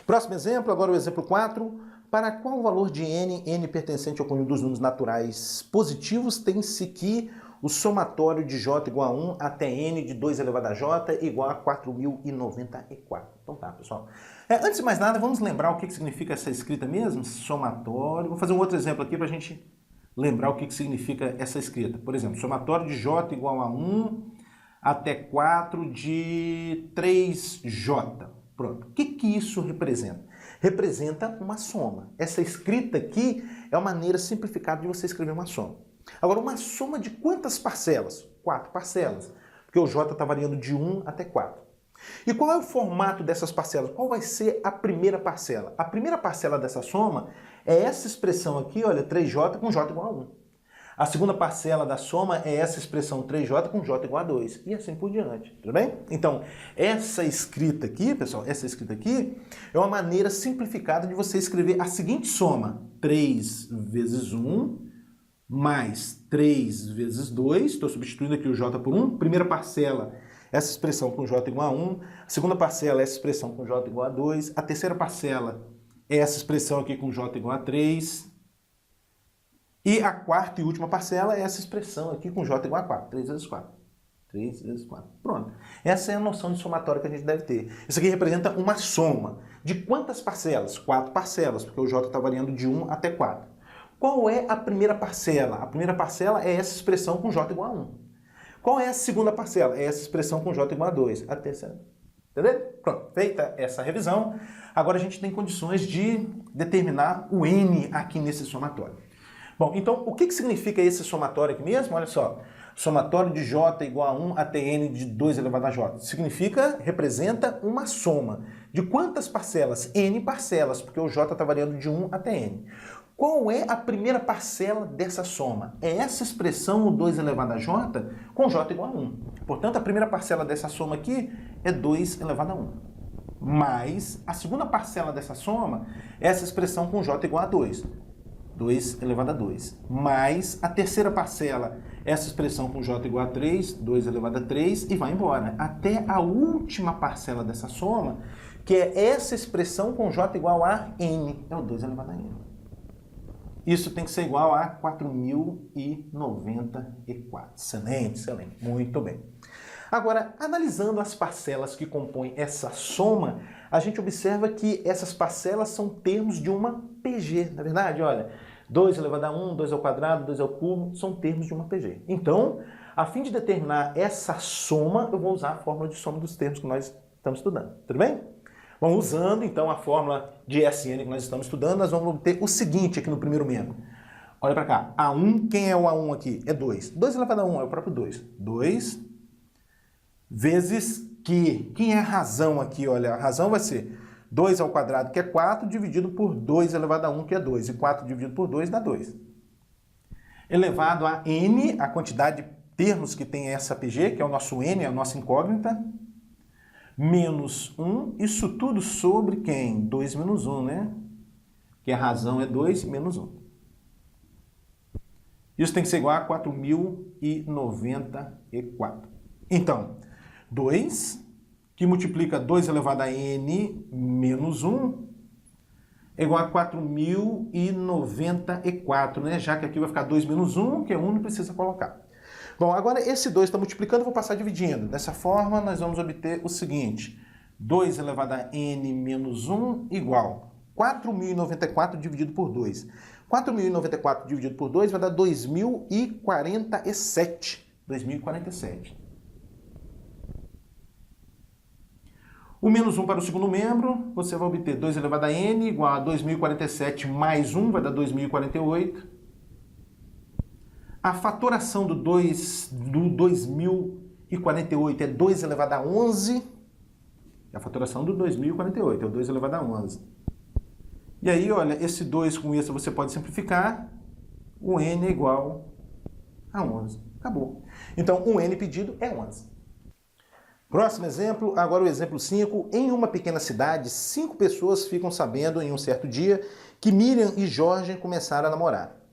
Próximo exemplo, agora o exemplo 4. Para qual valor de n pertencente ao conjunto dos números naturais positivos, tem-se que o somatório de j igual a 1 até n de 2 elevado a j igual a 4.094. Então tá, pessoal. Antes de mais nada, vamos lembrar o que significa essa escrita mesmo? Somatório. Vou fazer um outro exemplo aqui para a gente lembrar o que significa essa escrita. Por exemplo, somatório de j igual a 1 até 4 de 3j. Pronto. O que isso representa? Representa uma soma. Essa escrita aqui é uma maneira simplificada de você escrever uma soma. Agora, uma soma de quantas parcelas? 4 parcelas, porque o j está variando de 1 até 4. E qual é o formato dessas parcelas? Qual vai ser a primeira parcela? A primeira parcela dessa soma é essa expressão aqui, olha, 3j com j igual a 1. A segunda parcela da soma é essa expressão 3j com j igual a 2. E assim por diante, tudo bem? Então, essa escrita aqui, pessoal, essa escrita aqui é uma maneira simplificada de você escrever a seguinte soma. 3 vezes 1 mais 3 vezes 2. Estou substituindo aqui o j por 1. Primeira parcela, essa expressão com j igual a 1. A segunda parcela, essa expressão com j igual a 2. A terceira parcela é essa expressão aqui com j igual a 3. E a quarta e última parcela é essa expressão aqui com j igual a 4. 3 vezes 4. 3 vezes 4. Pronto. Essa é a noção de somatório que a gente deve ter. Isso aqui representa uma soma. De quantas parcelas? 4 parcelas, porque o j está variando de 1 até 4. Qual é a primeira parcela? A primeira parcela é essa expressão com j igual a 1. Qual é a segunda parcela? É essa expressão com j igual a 2. A terceira. Entendeu? Pronto. Feita essa revisão, agora a gente tem condições de determinar o n aqui nesse somatório. Bom, então, o que significa esse somatório aqui mesmo? Olha só, somatório de j igual a 1 até n de 2 elevado a j. Significa, representa uma soma. De quantas parcelas? N parcelas, porque o j está variando de 1 até n. Qual é a primeira parcela dessa soma? É essa expressão, o 2 elevado a j, com j igual a 1. Portanto, a primeira parcela dessa soma aqui é 2 elevado a 1. Mais a segunda parcela dessa soma é essa expressão com j igual a 2. 2 elevado a 2. Mais a terceira parcela, essa expressão com j igual a 3, 2 elevado a 3, e vai embora. Até a última parcela dessa soma, que é essa expressão com j igual a n, é o 2 elevado a n. Isso tem que ser igual a 4.094. Excelente, excelente. Muito bem. Agora, analisando as parcelas que compõem essa soma, a gente observa que essas parcelas são termos de uma PG, na verdade, olha, 2 elevado a 1, 2 ao quadrado, 2 ao cubo, são termos de uma PG. Então, a fim de determinar essa soma, eu vou usar a fórmula de soma dos termos que nós estamos estudando, tudo bem? Bom, usando então a fórmula de Sn que nós estamos estudando, nós vamos obter o seguinte aqui no primeiro membro. Olha para cá, A1, quem é o A1 aqui? É 2. 2 elevado a 1 é o próprio 2. 2 vezes que, quem é a razão aqui? Olha, a razão vai ser 2 ao quadrado, que é 4, dividido por 2 elevado a 1, que é 2. E 4 dividido por 2 dá 2. Elevado a n, a quantidade de termos que tem essa PG, que é o nosso n, é a nossa incógnita, menos 1, isso tudo sobre quem? 2 menos 1, né? Que a razão é 2 menos 1. Isso tem que ser igual a 4.094. Então, 2, que multiplica 2 elevado a n menos 1, é igual a 4.094, né? Já que aqui vai ficar 2 menos 1, que é 1, não precisa colocar. Bom, agora esse 2 está multiplicando, eu vou passar dividindo. Dessa forma, nós vamos obter o seguinte. 2 elevado a n menos 1 igual 4.094 dividido por 2. 4.094 dividido por 2 vai dar 2.047. 2.047. O menos 1 para o segundo membro, você vai obter 2 elevado a n igual a 2.047 mais 1, vai dar 2.048. A fatoração do 2.048 é 2 elevado a 11. É a fatoração do 2.048, é o 2 elevado a 11. E aí, olha, esse 2 com isso você pode simplificar. O n é igual a 11. Acabou. Então, o n pedido é 11. Próximo exemplo, agora o exemplo 5. Em uma pequena cidade, 5 pessoas ficam sabendo em um certo dia que Miriam e Jorge começaram a namorar.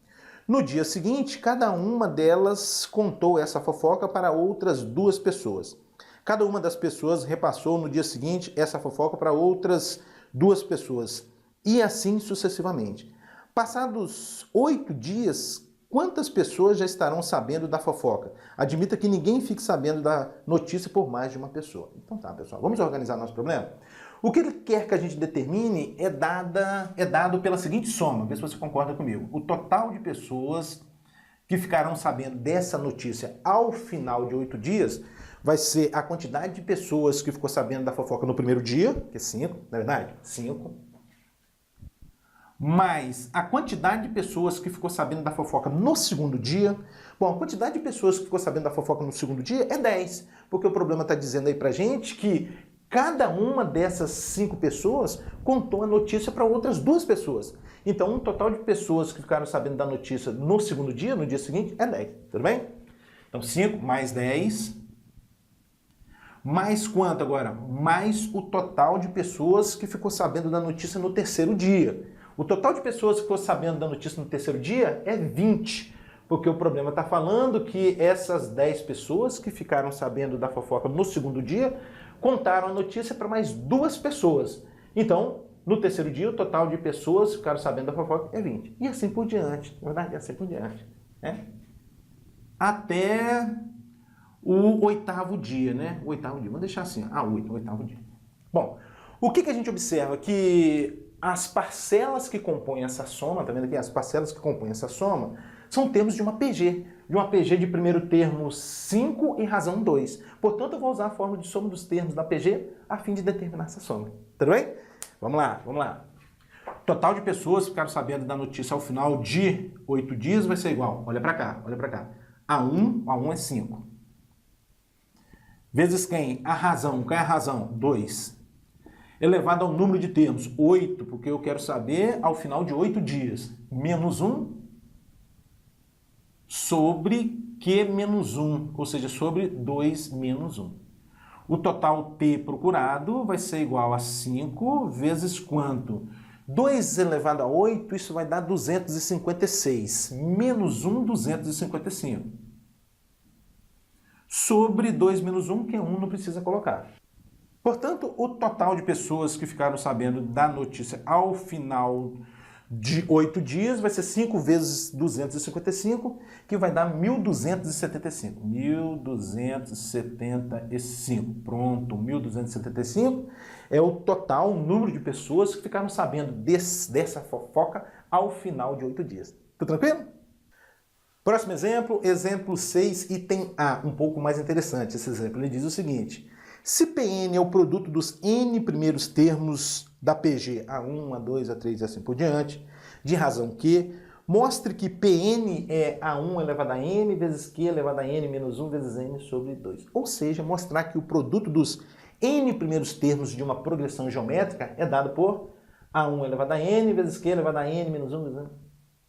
No dia seguinte, cada uma delas contou essa fofoca para outras 2 pessoas. Cada uma das pessoas repassou no dia seguinte essa fofoca para outras 2 pessoas, e assim sucessivamente. Passados 8 dias, quantas pessoas já estarão sabendo da fofoca? Admita que ninguém fique sabendo da notícia por mais de uma pessoa. Então tá, pessoal, vamos organizar nosso problema? O que ele quer que a gente determine é dado pela seguinte soma, vê se você concorda comigo. O total de pessoas que ficarão sabendo dessa notícia ao final de 8 dias vai ser a quantidade de pessoas que ficou sabendo da fofoca no primeiro dia, que é 5, na verdade, 5, mais a quantidade de pessoas que ficou sabendo da fofoca no segundo dia. Bom, a quantidade de pessoas que ficou sabendo da fofoca no segundo dia é 10, porque o problema está dizendo aí pra gente que cada uma dessas 5 pessoas contou a notícia para outras 2 pessoas. Então, um total de pessoas que ficaram sabendo da notícia no segundo dia, no dia seguinte, é 10, tudo bem? Então, 5 mais 10, mais quanto agora? Mais o total de pessoas que ficou sabendo da notícia no terceiro dia. O total de pessoas que ficou sabendo da notícia no terceiro dia é 20, porque o problema está falando que essas 10 pessoas que ficaram sabendo da fofoca no segundo dia contaram a notícia para mais 2 pessoas. Então, no terceiro dia, o total de pessoas que ficaram sabendo da fofoca é 20. E assim por diante, na verdade, assim por diante. Né? Até o 8º dia, né? O 8º dia, vamos deixar assim, o 8º dia. Bom, o que a gente observa? Que as parcelas que compõem essa soma, tá vendo aqui? As parcelas que compõem essa soma são termos de uma PG. De uma PG de primeiro termo 5 e razão 2. Portanto, eu vou usar a fórmula de soma dos termos da PG a fim de determinar essa soma. Tudo bem? Vamos lá, vamos lá. Total de pessoas que ficaram sabendo da notícia ao final de 8 dias vai ser igual. Olha para cá, olha para cá. A1 é 5. Vezes quem? A razão. Qual é a razão? 2. Elevado ao número de termos, 8, porque eu quero saber ao final de 8 dias. Menos 1 sobre Q menos 1, ou seja, sobre 2 menos 1. O total T procurado vai ser igual a 5 vezes quanto? 2 elevado a 8, isso vai dar 256. Menos 1, 255. Sobre 2 menos 1, que é 1, não precisa colocar. Portanto, o total de pessoas que ficaram sabendo da notícia ao final de 8 dias vai ser 5 vezes 255, que vai dar 1.275. 1.275. Pronto, 1.275 é o total, o número de pessoas que ficaram sabendo dessa fofoca ao final de 8 dias. Tudo tranquilo? Próximo exemplo, exemplo 6, item A, um pouco mais interessante esse exemplo. Ele diz o seguinte: se Pn é o produto dos n primeiros termos da PG, A1, A2, A3 e assim por diante, de razão Q, mostre que Pn é A1 elevado a n vezes Q elevado a n menos 1 vezes n sobre 2. Ou seja, mostrar que o produto dos n primeiros termos de uma progressão geométrica é dado por A1 elevado a n vezes Q elevado a n menos 1 vezes n.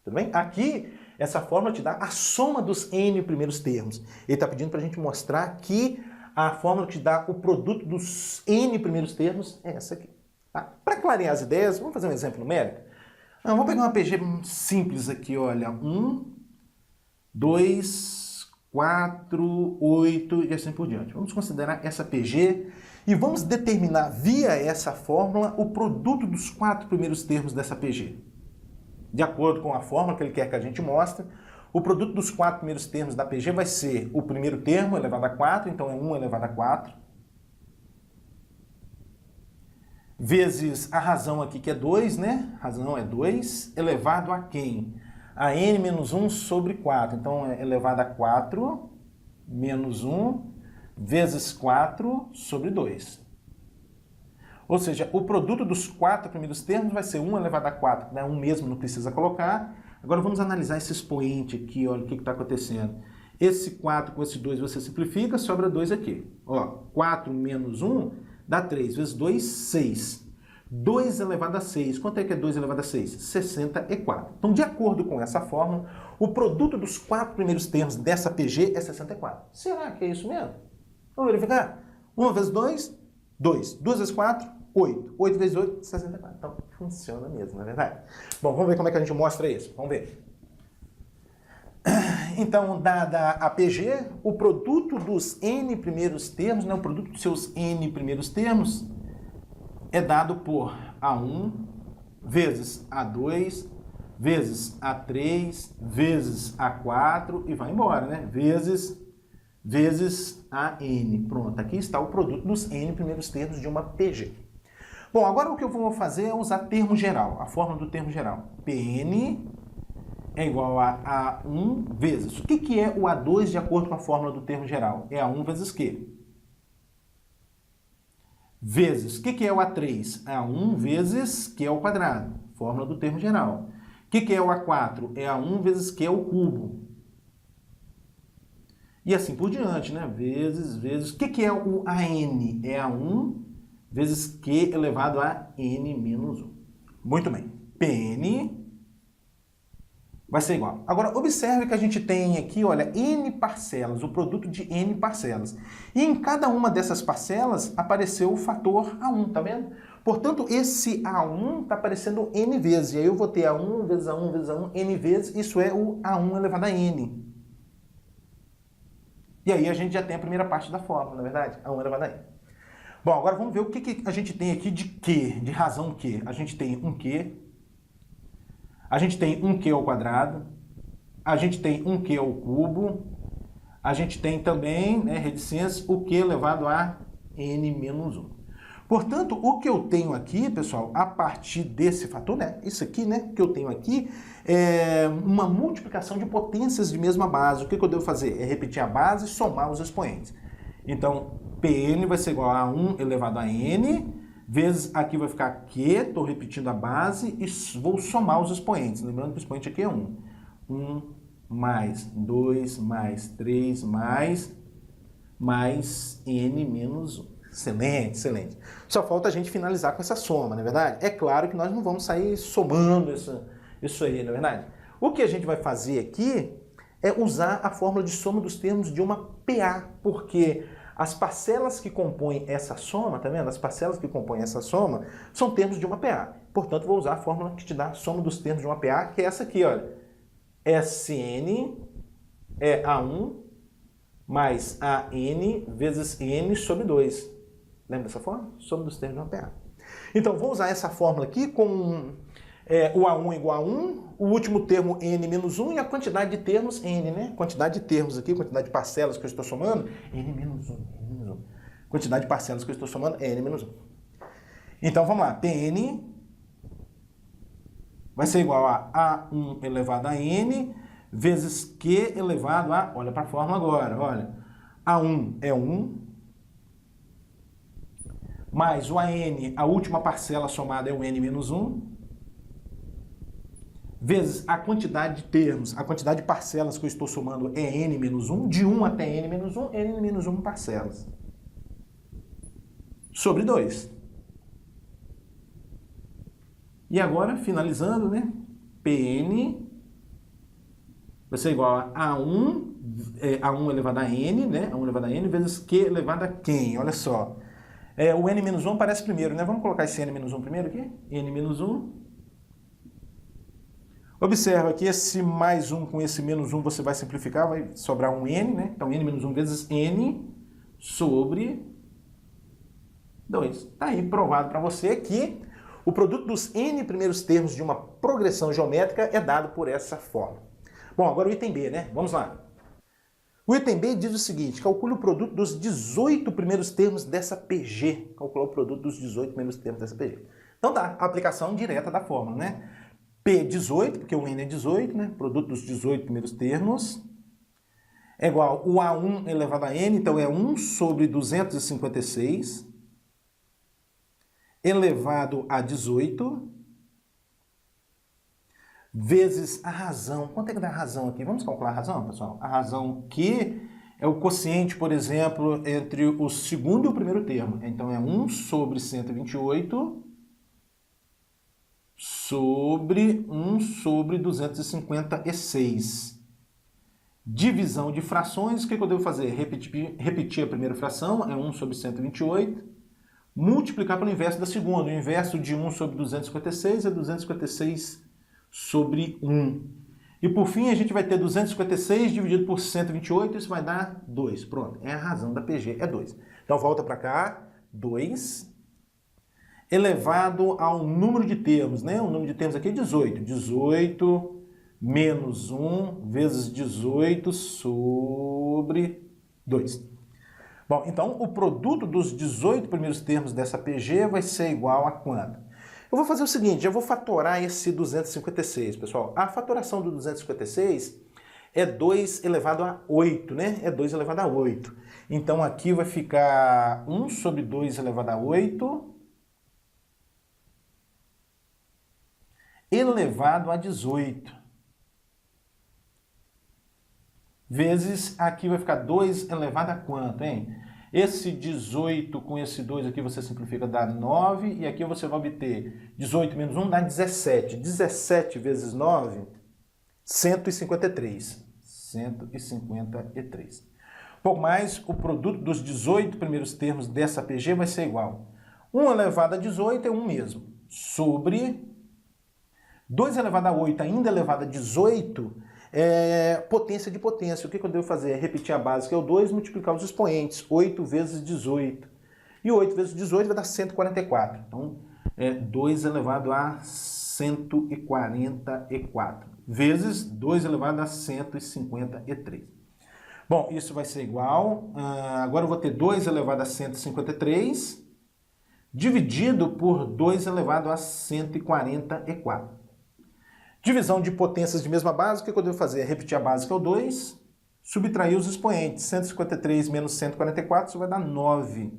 Tudo bem? Aqui, essa fórmula te dá a soma dos n primeiros termos. Ele está pedindo para a gente mostrar que a fórmula que te dá o produto dos n primeiros termos é essa aqui. Tá? Para clarear as ideias, vamos fazer um exemplo numérico? Vamos pegar uma PG simples aqui, olha. 1, 2, 4, 8 e assim por diante. Vamos considerar essa PG e vamos determinar via essa fórmula o produto dos 4 primeiros termos dessa PG. De acordo com a fórmula que ele quer que a gente mostre, o produto dos 4 primeiros termos da PG vai ser o primeiro termo elevado a 4, então é 1 elevado a 4, vezes a razão aqui que é 2, né? A razão é 2, elevado a quem? A n menos 1 sobre 4, então é elevado a 4 menos 1 vezes 4 sobre 2. Ou seja, o produto dos 4 primeiros termos vai ser 1 elevado a 4, né? 1 mesmo não precisa colocar. Agora vamos analisar esse expoente aqui, olha o que está acontecendo. Esse 4 com esse 2 você simplifica, sobra 2 aqui. Ó, 4 menos 1 dá 3, vezes 2, 6. 2 elevado a 6, quanto é que é 2 elevado a 6? 64. Então, de acordo com essa fórmula, o produto dos 4 primeiros termos dessa PG é 64. Será que é isso mesmo? Vamos verificar? 1 vezes 2, 2. 2 vezes 4, 8. 8 vezes 8, 64. Então, funciona mesmo, não é verdade? Bom, vamos ver como é que a gente mostra isso. Vamos ver. Então, dada a PG, o produto dos n primeiros termos, né, o produto dos seus n primeiros termos, é dado por A1 vezes A2 vezes A3 vezes A4 e vai embora, né? Vezes AN. Pronto, aqui está o produto dos N primeiros termos de uma PG. Bom, agora o que eu vou fazer é usar termo geral, a fórmula do termo geral. PN é igual a A1 vezes... O que é o A2 de acordo com a fórmula do termo geral? É A1 vezes Q. Vezes... O que é o A3? A1 vezes Q ao quadrado, fórmula do termo geral. O que é o A4? É A1 vezes Q ao cubo. E assim por diante, né? Vezes... O que é o AN? É A1 vezes Q elevado a N menos 1. Muito bem. PN vai ser igual. Agora, observe que a gente tem aqui, olha, N parcelas, o produto de N parcelas. E em cada uma dessas parcelas apareceu o fator A1, tá vendo? Portanto, esse A1 está aparecendo N vezes. E aí eu vou ter A1 vezes A1 vezes A1, N vezes. Isso é o A1 elevado a N. E aí a gente já tem a primeira parte da fórmula, na verdade? A1 elevado a N. Bom, agora vamos ver o que a gente tem aqui de Q, de razão Q. A gente tem um Q, a gente tem um Q ao quadrado, a gente tem um Q ao cubo, a gente tem também, né, reticências, o Q elevado a N menos 1. Portanto, o que eu tenho aqui, pessoal, a partir desse fator, né, isso aqui, né, que eu tenho aqui, é uma multiplicação de potências de mesma base. O que eu devo fazer? É repetir a base e somar os expoentes. Então, Pn vai ser igual a 1 elevado a n, vezes aqui vai ficar Q, estou repetindo a base, e vou somar os expoentes. Lembrando que o expoente aqui é 1. 1 mais 2 mais 3 mais n menos 1. Excelente, excelente. Só falta a gente finalizar com essa soma, não é verdade? É claro que nós não vamos sair somando isso aí, não é verdade? O que a gente vai fazer aqui é usar a fórmula de soma dos termos de uma PA, porque as parcelas que compõem essa soma, tá vendo? As parcelas que compõem essa soma são termos de uma PA. Portanto, vou usar a fórmula que te dá a soma dos termos de uma PA, que é essa aqui, olha. Sn é A1 mais AN vezes N sobre 2. Lembra dessa fórmula? Soma dos termos de uma PA. Então, vou usar essa fórmula aqui com o A1 igual a 1, o último termo N menos 1 e a quantidade de termos N, né? Quantidade de termos aqui, quantidade de parcelas que eu estou somando, N menos 1, N menos 1. Quantidade de parcelas que eu estou somando, N menos 1. Então, vamos lá. Pn vai ser igual a A1 elevado a N vezes Q elevado a... Olha para a fórmula agora, olha. A1 é 1, mais o AN, a última parcela somada é o N menos 1, vezes a quantidade de termos, a quantidade de parcelas que eu estou somando é N menos 1, de 1 até N menos 1, N menos 1 parcelas. Sobre 2. E agora, finalizando, né? Pn vai ser igual a A1 elevado a N, né? A1 elevado a N vezes Q elevado a quem? Olha só. O N menos 1 aparece primeiro, né? Vamos colocar esse N menos 1 primeiro aqui? N menos 1. Observa que esse mais 1 com esse menos 1 você vai simplificar, vai sobrar um N, né? Então, N menos 1 vezes N sobre 2. Está aí provado para você que o produto dos N primeiros termos de uma progressão geométrica é dado por essa fórmula. Bom, agora o item B, né? Vamos lá. O item B diz o seguinte: calcule o produto dos 18 primeiros termos dessa PG. Calcular o produto dos 18 primeiros termos dessa PG. Então tá, a aplicação direta da fórmula, né? P18, porque o N é 18, né? Produto dos 18 primeiros termos é igual o A1 elevado a N, então é 1 sobre 256 elevado a 18 vezes a razão. Quanto é que dá a razão aqui? Vamos calcular a razão, pessoal? A razão Q é o quociente, por exemplo, entre o segundo e o primeiro termo. Então é 1 sobre 128 sobre 1 sobre 256. Divisão de frações, o que eu devo fazer? Repetir a primeira fração, é 1 sobre 128. Multiplicar pelo inverso da segunda. O inverso de 1 sobre 256 é 256 sobre 1. E por fim, a gente vai ter 256 dividido por 128, isso vai dar 2. Pronto, é a razão da PG, é 2. Então volta para cá, 2 elevado ao número de termos, né? O número de termos aqui é 18. 18 menos 1 vezes 18 sobre 2. Bom, então o produto dos 18 primeiros termos dessa PG vai ser igual a quanto? Eu vou fazer o seguinte, eu vou fatorar esse 256, pessoal. A fatoração do 256 é 2 elevado a 8, né? É 2 elevado a 8. Então aqui vai ficar 1 sobre 2 elevado a 8 elevado a 18. Vezes, aqui vai ficar 2 elevado a quanto, hein? Esse 18 com esse 2 aqui você simplifica, dá 9. E aqui você vai obter 18 menos 1 dá 17. 17 vezes 9, 153. 153. Pouco mais, o produto dos 18 primeiros termos dessa PG vai ser igual. 1 elevado a 18 é 1 mesmo. Sobre 2 elevado a 8 ainda elevado a 18 é potência de potência. O que eu devo fazer? É repetir a base, que é o 2, multiplicar os expoentes. 8 vezes 18. E 8 vezes 18 vai dar 144. Então, 2 elevado a 144. Vezes 2 elevado a 153. Bom, isso vai ser igual. Agora eu vou ter 2 elevado a 153 dividido por 2 elevado a 144. Divisão de potências de mesma base, o que eu devo fazer? É repetir a base, que é o 2, subtrair os expoentes. 153 menos 144, isso vai dar 9.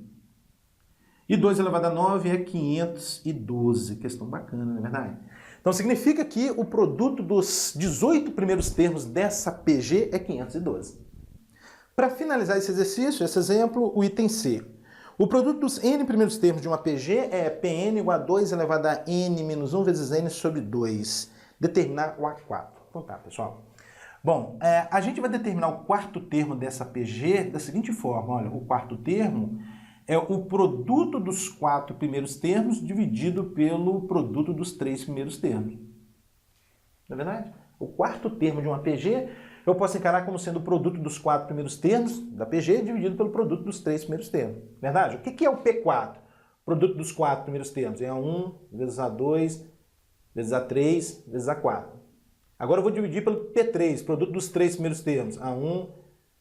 E 2 elevado a 9 é 512. Questão bacana, não é verdade? Então significa que o produto dos 18 primeiros termos dessa PG é 512. Para finalizar esse exercício, esse exemplo, o item C. O produto dos n primeiros termos de uma PG é Pn igual a 2 elevado a n menos 1 vezes n sobre 2. Determinar o A4. Então tá, pessoal. Bom, a gente vai determinar o quarto termo dessa PG da seguinte forma. Olha, o quarto termo é o produto dos 4 primeiros termos dividido pelo produto dos 3 primeiros termos. Não é verdade? O quarto termo de uma PG eu posso encarar como sendo o produto dos 4 primeiros termos da PG dividido pelo produto dos 3 primeiros termos. Verdade? O que é o P4? Produto dos 4 primeiros termos. É A1 vezes A2 vezes A3 vezes A4. Agora eu vou dividir pelo P3, produto dos 3 primeiros termos. A1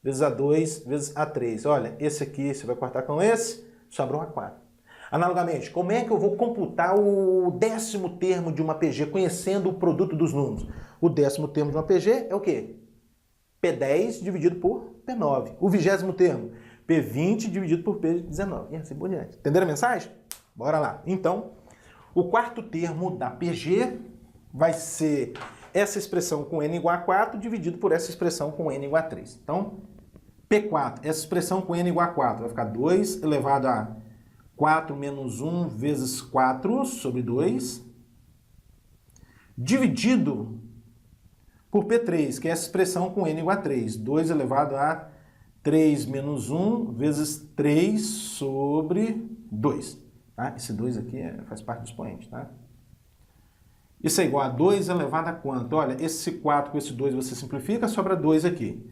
vezes A2 vezes A3. Olha, esse aqui você vai cortar com esse, sobrou A4. Analogamente, como é que eu vou computar o 10º termo de uma PG, conhecendo o produto dos números? O 10º termo de uma PG é o quê? P10 dividido por P9. O 20º termo, P20 dividido por P19. E assim por diante. Entenderam a mensagem? Bora lá. Então, o quarto termo da PG vai ser essa expressão com n igual a 4 dividido por essa expressão com n igual a 3. Então, P4, essa expressão com n igual a 4 vai ficar 2 elevado a 4 menos 1 vezes 4 sobre 2, dividido por P3, que é essa expressão com n igual a 3. 2 elevado a 3 menos 1 vezes 3 sobre 2. Tá? Esse 2 aqui faz parte do expoente, tá? Isso é igual a 2 elevado a quanto? Olha, esse 4 com esse 2 você simplifica, sobra 2 aqui.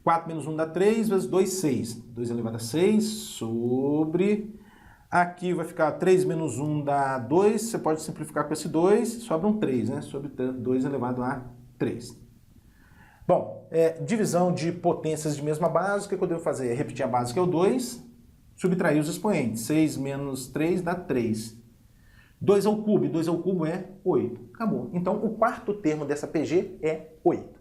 4 menos 1 dá 3, vezes 2, 6. 2 elevado a 6 sobre... Aqui vai ficar 3 menos 1 dá 2, você pode simplificar com esse 2, sobra um 3, né? Sobre 2 elevado a 3. Bom, divisão de potências de mesma base, o que eu devo fazer? Repetir a base, que é o 2, subtrair os expoentes. 6 menos 3 dá 3. 2 ao cubo é 8. Acabou. Então, o quarto termo dessa PG é 8.